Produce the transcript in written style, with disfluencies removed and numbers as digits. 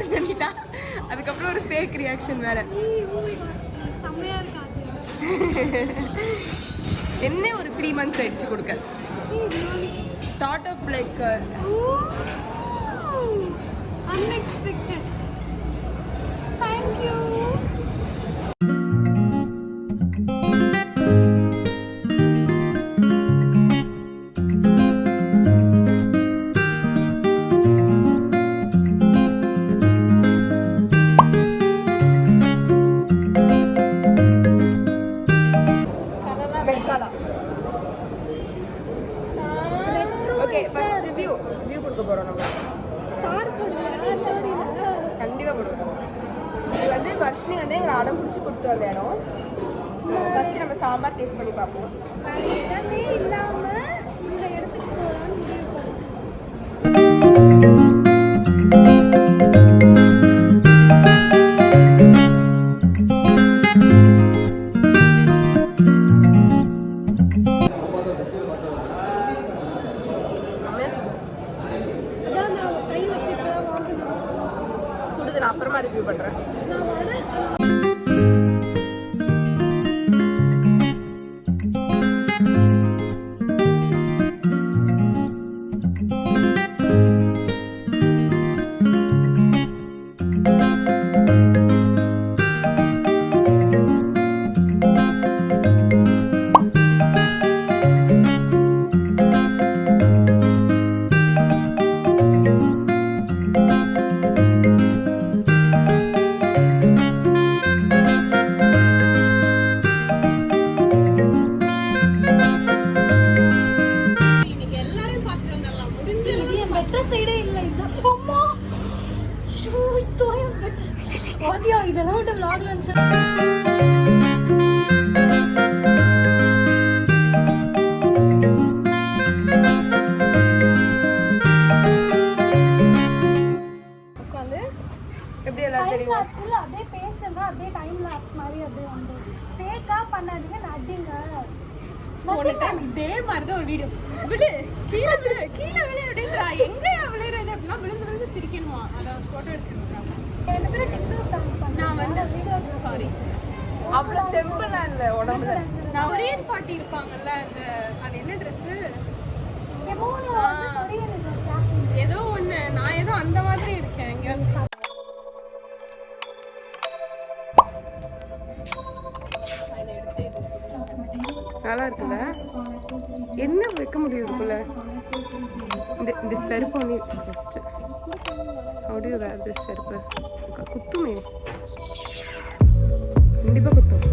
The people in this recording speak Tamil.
கால் பண்ணிட்டா. அதுக்கப்புறம் ஒரு ஃபேக் ரியாக்ஷன் வேற. செம்மையா இருக்காது. என்ன ஒரு 3 months ஆயிடுச்சு கொடுக்க. Thought of like unexpected. Thank you. Okay first review கொடுக்க போறோம் நம்ம. ஸ்டார் போடுறீங்களா? கண்டிப்பா போடுவோம். இது வந்து வர்ஷினி வந்து எங்களை அடம் பிடிச்சி கூப்பிட்டு வந்த இடம். ஃபர்ஸ்ட் நம்ம சாம்பார் டேஸ்ட் பண்ணி பார்ப்போம். வேற இடமே இல்லாம இந்த இடத்துக்கு போகலான்னு முடிவு சுடுது. நான் அப்புறமா ரிவ்யூ பண்றேன். இதெல்லாம் விட்டு vlogல வந்து உட்காந்து எப்படி எல்லாம் தெரியும். அப்படியே பேசுங்க, அப்படியே டைம் லாப்ஸ் மாதிரி அப்படியே வந்து ஃபேக்கா பண்ணாதீங்க, நடிங்க. ஒரு டைம் இதே மாதிரி தான் ஒரு வீடியோ விடு கீழே அப்படின்றா. எங்கயா விழுறது அப்படின்னா விழுந்து சிரிக்கணுமா? அதை போட்டோ எடுத்துருக்காங்க. நான் வந்து சாரி அவ்வளோ தெம்பெல்லாம் இல்லை உடம்புல. நான் ஒரே பாட்டி இருப்பாங்கல்ல, அந்த அது என்ன ட்ரெஸ்ஸு ஏதோ ஒன்று, நான் ஏதோ அந்த மாதிரி இருக்கேன். இங்கே நல்லா இருக்குல்ல? என்ன வைக்க முடியும் இதுக்குள்ள? இந்த செருப்பு ஒன்று first. How to wear this செருப்பு? குத்துமே, கண்டிப்பாக குத்தும்.